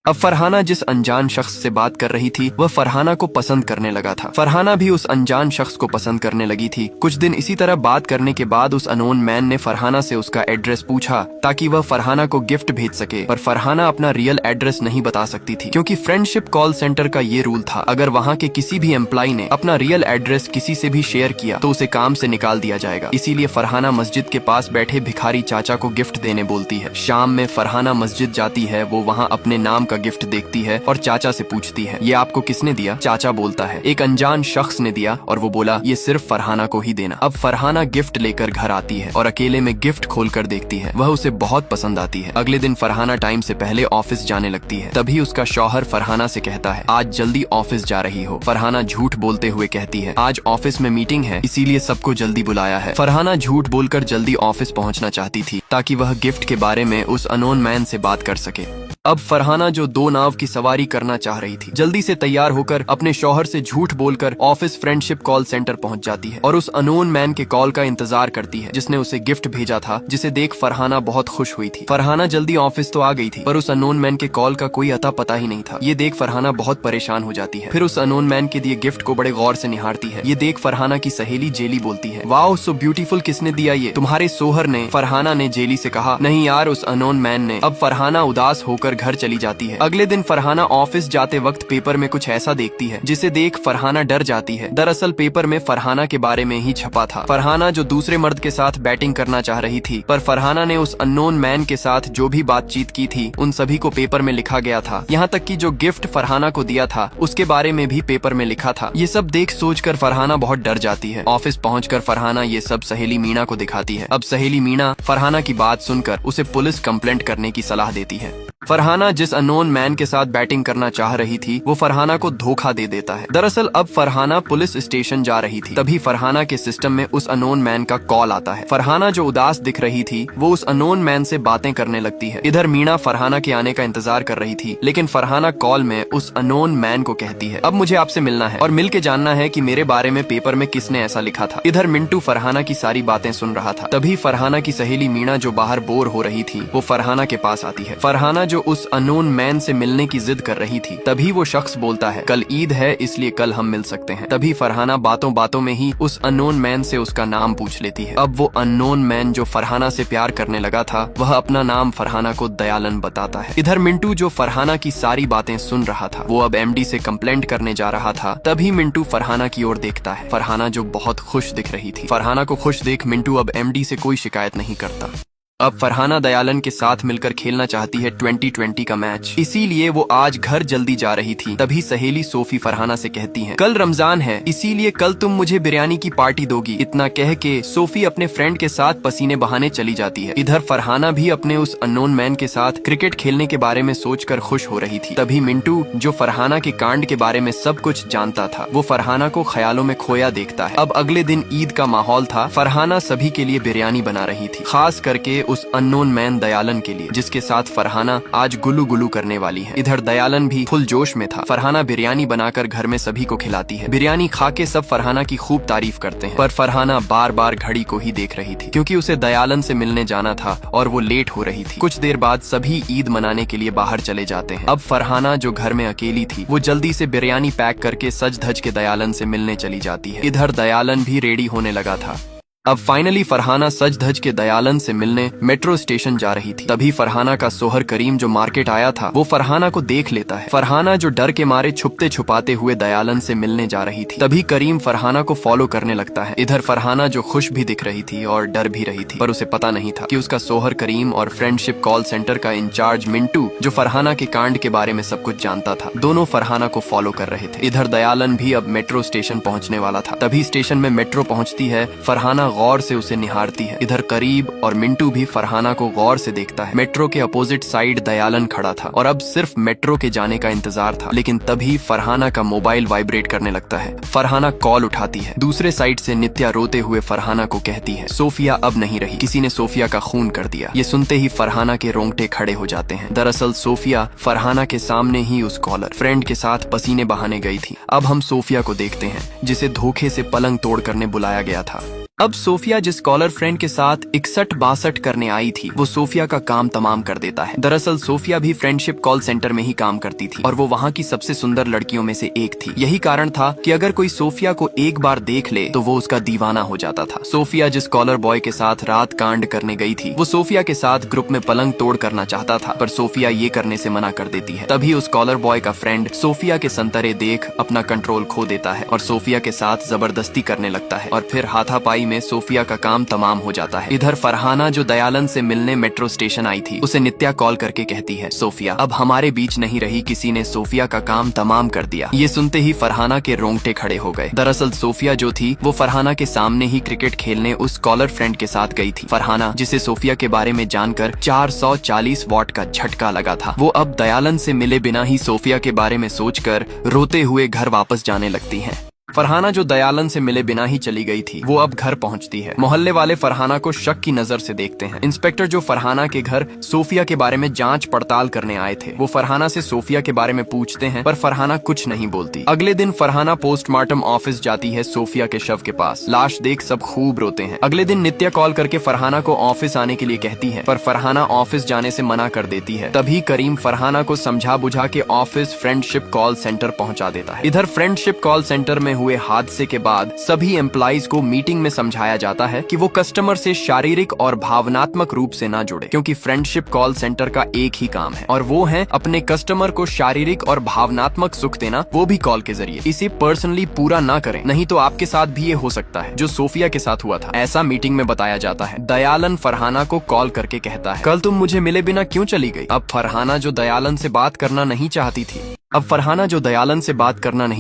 अब फरहाना जिस अनजान शख्स से बात कर रही थी वह फरहाना को पसंद करने लगा था। फरहाना भी उस अनजान शख्स को पसंद करने लगी थी। कुछ दिन इसी तरह बात करने के बाद उस अनोन मैन ने फरहाना से उसका एड्रेस पूछा ताकि वह फरहाना को गिफ्ट भेज सके, पर फरहाना अपना रियल एड्रेस नहीं बता सकती थी क्योंकि फ्रेंडशिप कॉल सेंटर का ये रूल था, अगर वहाँ के किसी भी एम्प्लॉय ने अपना रियल एड्रेस किसी से भी शेयर किया तो उसे काम से निकाल दिया जाएगा। इसीलिए फरहाना मस्जिद के पास बैठे भिखारी चाचा को गिफ्ट देने बोलती है। शाम में फरहाना मस्जिद जाती है, वो वहाँ अपने नाम का गिफ्ट देखती है और चाचा से पूछती है, ये आपको किसने दिया? चाचा बोलता है, एक अनजान शख्स ने दिया और वो बोला ये सिर्फ फरहाना को ही देना। अब फरहाना गिफ्ट लेकर घर आती है और अकेले में गिफ्ट खोलकर देखती है, वह उसे बहुत पसंद आती है। अगले दिन फरहाना टाइम से पहले ऑफिस जाने लगती है। तभी उसका शौहर फरहाना से कहता है, आज जल्दी ऑफिस जा रही हो? फरहाना झूठ बोलते हुए कहती है, आज ऑफिस में मीटिंग है इसीलिए सबको जल्दी बुलाया है। फरहाना झूठ बोलकर जल्दी ऑफिस पहुंचना चाहती थी ताकि वह गिफ्ट के बारे में उस अनोन मैन से बात कर सके। अब फरहाना जो 2 नाव की सवारी करना चाह रही थी, जल्दी से तैयार होकर अपने शौहर से झूठ बोलकर ऑफिस फ्रेंडशिप कॉल सेंटर पहुंच जाती है और उस अनोन मैन के कॉल का इंतजार करती है जिसने उसे गिफ्ट भेजा था, जिसे देख फरहाना बहुत खुश हुई थी। फरहाना जल्दी ऑफिस तो आ गई थी पर उस अनोन मैन के कॉल का कोई अता पता ही नहीं था। ये देख फरहाना बहुत परेशान हो जाती है। फिर उस अनोन मैन के दिए गिफ्ट को बड़े गौर से निहारती है। ये देख फरहाना की सहेली जेली बोलती है, वाओ सो ब्यूटीफुल, किसने दिया ये? तुम्हारे सोहर ने। फरहाना ने जेली से कहा, नहीं यार, उस अनोन मैन ने। अब फरहाना उदास होकर घर चली जाती है। अगले दिन फरहाना ऑफिस जाते वक्त पेपर में कुछ ऐसा देखती है जिसे देख फरहाना डर जाती है। दरअसल पेपर में फरहाना के बारे में ही छपा था। फरहाना जो दूसरे मर्द के साथ बैटिंग करना चाह रही थी, पर फरहाना ने उस अननोन मैन के साथ जो भी बातचीत की थी उन सभी को पेपर में लिखा गया था। यहाँ तक कि जो गिफ्ट फरहाना को दिया था उसके बारे में भी पेपर में लिखा था। ये सब देख सोचकर फरहाना बहुत डर जाती है। ऑफिस पहुंचकर फरहाना ये सब सहेली मीना को दिखाती है। अब सहेली मीना फरहाना की बात सुनकर उसे पुलिस कंप्लेंट करने की सलाह देती है। फरहाना जिस अननोन मैन के साथ बैटिंग करना चाह रही थी वो फरहाना को धोखा दे देता है। दरअसल अब फरहाना पुलिस स्टेशन जा रही थी, तभी फरहाना के सिस्टम में उस अननोन मैन का कॉल आता है। फरहाना जो उदास दिख रही थी वो उस अननोन मैन से बातें करने लगती है। इधर मीना फरहाना के आने का इंतजार कर रही थी, लेकिन फरहाना कॉल में उस अननोन मैन को कहती है, अब मुझे आपसे मिलना है और मिल के जानना है कि मेरे बारे में पेपर में किसने ऐसा लिखा था। इधर मिंटू फरहाना की सारी बातें सुन रहा था। तभी फरहाना की सहेली मीना जो बाहर बोर हो रही थी वो फरहाना के पास आती है। फरहाना जो उस अननोन मैन से मिलने की जिद कर रही थी, तभी वो शख्स बोलता है, कल ईद है इसलिए कल हम मिल सकते हैं। तभी फरहाना बातों बातों में ही उस अननोन मैन से उसका नाम पूछ लेती है। अब वो अननोन मैन जो फरहाना से प्यार करने लगा था वह अपना नाम फरहाना को दयालन बताता है। इधर मिंटू जो फरहाना की सारी बातें सुन रहा था वो अब एमडी से कंप्लेंट करने जा रहा था। तभी मिंटू फरहाना की ओर देखता है। फरहाना जो बहुत खुश दिख रही थी। फरहाना को खुश देख मिंटू अब एमडी से कोई शिकायत नहीं करता। अब फरहाना दयालन के साथ मिलकर खेलना चाहती है 2020 का मैच, इसीलिए वो आज घर जल्दी जा रही थी। तभी सहेली सोफी फरहाना से कहती है, कल रमजान है इसीलिए कल तुम मुझे बिरयानी की पार्टी दोगी। इतना कह के सोफी अपने फ्रेंड के साथ पसीने बहाने चली जाती है। इधर फरहाना भी अपने उस अननोन मैन के साथ क्रिकेट खेलने के बारे में सोचकर खुश हो रही थी। तभी मिंटू जो फरहाना के कांड के बारे में सब कुछ जानता था वो फरहाना को ख्यालों में खोया देखता है। अब अगले दिन ईद का माहौल था। फरहाना सभी के लिए बिरयानी बना रही थी, खास करके उस अननोन मैन दयालन के लिए, जिसके साथ फरहाना आज गुलू गुलू करने वाली है। इधर दयालन भी फुल जोश में था। फरहाना बिरयानी बनाकर घर में सभी को खिलाती है। बिरयानी खा के सब फरहाना की खूब तारीफ करते हैं, पर फरहाना बार बार घड़ी को ही देख रही थी क्योंकि उसे दयालन से मिलने जाना था और वो लेट हो रही थी। कुछ देर बाद सभी ईद मनाने के लिए बाहर चले जाते हैं। अब फरहाना जो घर में अकेली थी वो जल्दी से बिरयानी पैक करके सज धज के दयालन से मिलने चली जाती है। इधर दयालन भी रेडी होने लगा था। अब फाइनली फरहाना सज धज के दयालन से मिलने मेट्रो स्टेशन जा रही थी। तभी फरहाना का सोहर करीम जो मार्केट आया था वो फरहाना को देख लेता है। फरहाना जो डर के मारे छुपते छुपाते हुए दयालन से मिलने जा रही थी, तभी करीम फरहाना को फॉलो करने लगता है। इधर फरहाना जो खुश भी दिख रही थी और डर भी रही थी, पर उसे पता नहीं था कि उसका सोहर करीम और फ्रेंडशिप कॉल सेंटर का इंचार्ज मिंटू जो फरहाना के कांड के बारे में सब कुछ जानता था, दोनों फरहाना को फॉलो कर रहे थे। इधर दयालन भी अब मेट्रो स्टेशन पहुँचने वाला था। तभी स्टेशन में मेट्रो पहुँचती है। फरहाना गौर से उसे निहारती है। इधर करीब और मिंटू भी फरहाना को गौर से देखता है। मेट्रो के अपोजिट साइड दयालन खड़ा था और अब सिर्फ मेट्रो के जाने का इंतजार था, लेकिन तभी फरहाना का मोबाइल वाइब्रेट करने लगता है। फरहाना कॉल उठाती है। दूसरे साइड से नित्या रोते हुए फरहाना को कहती है, सोफिया अब नहीं रही, किसी ने सोफिया का खून कर दिया। ये सुनते ही फरहाना के रोंगटे खड़े हो जाते हैं। दरअसल सोफिया फरहाना के सामने ही उस कॉलर फ्रेंड के साथ पसीने बहाने गई थी। अब हम सोफिया को देखते हैं जिसे धोखे से पलंग तोड़ करने बुलाया गया था। अब सोफिया जिस कॉलर फ्रेंड के साथ 61-62 करने आई थी वो सोफिया का काम तमाम कर देता है। दरअसल सोफिया भी फ्रेंडशिप कॉल सेंटर में ही काम करती थी और वो वहाँ की सबसे सुंदर लड़कियों में से एक थी। यही कारण था कि अगर कोई सोफिया को एक बार देख ले तो वो उसका दीवाना हो जाता था। सोफिया जिस कॉलर बॉय के साथ रात कांड करने गई थी वो सोफिया के साथ ग्रुप में पलंग तोड़ करना चाहता था, पर सोफिया ये करने से मना कर देती है। तभी उस कॉलर बॉय का फ्रेंड सोफिया के संतरे देख अपना कंट्रोल खो देता है और सोफिया के साथ जबरदस्ती करने लगता है और फिर हाथापाई में सोफिया का काम तमाम हो जाता है। इधर फरहाना जो दयालन से मिलने मेट्रो स्टेशन आई थी उसे नित्या कॉल करके कहती है, सोफिया अब हमारे बीच नहीं रही, किसी ने सोफिया का काम तमाम कर दिया। ये सुनते ही फरहाना के रोंगटे खड़े हो गए। दरअसल सोफिया जो थी वो फरहाना के सामने ही क्रिकेट खेलने उस कॉलर फ्रेंड के साथ गई थी। फरहाना जिसे सोफिया के बारे में जानकर 440 वॉट का झटका लगा था, वो अब दयालन से मिले बिना ही सोफिया के बारे में सोचकर रोते हुए घर वापस जाने लगती है। फरहाना जो दयालन से मिले बिना ही चली गई थी वो अब घर पहुंचती है। मोहल्ले वाले फरहाना को शक की नजर से देखते हैं। इंस्पेक्टर जो फरहाना के घर सोफिया के बारे में जांच पड़ताल करने आए थे वो फरहाना से सोफिया के बारे में पूछते हैं, पर फरहाना कुछ नहीं बोलती। अगले दिन फरहाना पोस्टमार्टम ऑफिस जाती है सोफिया के शव के पास। लाश देख सब खूब रोते हैं। अगले दिन नित्या कॉल करके फरहाना को ऑफिस आने के लिए कहती है, पर फरहाना ऑफिस जाने से मना कर देती है। तभी करीम फरहाना को समझा बुझा के ऑफिस फ्रेंडशिप कॉल सेंटर पहुंचा देता है। इधर फ्रेंडशिप कॉल सेंटर में हुए हादसे के बाद सभी एम्प्लॉइज को मीटिंग में समझाया जाता है कि वो कस्टमर से शारीरिक और भावनात्मक रूप से ना जुड़े, क्योंकि फ्रेंडशिप कॉल सेंटर का एक ही काम है और वो है अपने कस्टमर को शारीरिक और भावनात्मक सुख देना, वो भी कॉल के जरिए। इसे पर्सनली पूरा ना करें, नहीं तो आपके साथ भी ये हो सकता है जो सोफिया के साथ हुआ था, ऐसा मीटिंग में बताया जाता है। दयालन फरहाना को कॉल करके कहता है, कल तुम मुझे मिले बिना क्यों चली गई? अब फरहाना जो दयालन से बात करना नहीं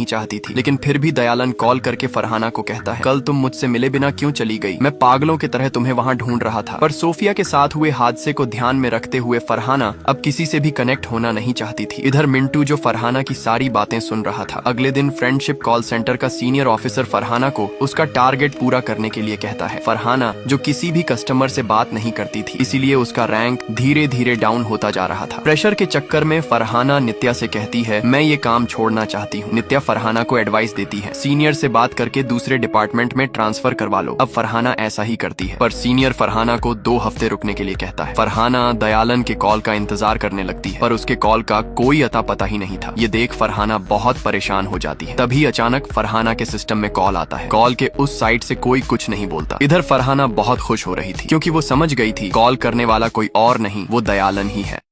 चाहती थी लेकिन फिर भी दयालन कॉल करके फरहाना को कहता है, कल तुम मुझसे मिले बिना क्यों चली गई? मैं पागलों की तरह तुम्हें वहाँ ढूंढ रहा था। पर सोफिया के साथ हुए हादसे को ध्यान में रखते हुए फरहाना अब किसी से भी कनेक्ट होना नहीं चाहती थी। इधर मिंटू जो फरहाना की सारी बातें सुन रहा था। अगले दिन फ्रेंडशिप कॉल सेंटर का सीनियर ऑफिसर फरहाना को उसका टारगेट पूरा करने के लिए कहता है। फरहाना जो किसी भी कस्टमर से बात नहीं करती थी, इसीलिए उसका रैंक धीरे धीरे डाउन होता जा रहा था। प्रेशर के चक्कर में फरहाना नित्या से कहती है, मैं ये काम छोड़ना चाहती हूँ। नित्या फरहाना को एडवाइस देती है, सीनियर से बात करके दूसरे डिपार्टमेंट में ट्रांसफर करवा लो। अब फरहाना ऐसा ही करती है, पर सीनियर फरहाना को 2 हफ्ते रुकने के लिए कहता है। फरहाना दयालन के कॉल का इंतजार करने लगती है, पर उसके कॉल का कोई अता पता ही नहीं था। ये देख फरहाना बहुत परेशान हो जाती है। तभी अचानक फरहाना के सिस्टम में कॉल आता है। कॉल के उस साइड से कोई कुछ नहीं बोलता। इधर फरहाना बहुत खुश हो रही थी, क्योंकि वो समझ गई थी कॉल करने वाला कोई और नहीं, वो दयालन ही है।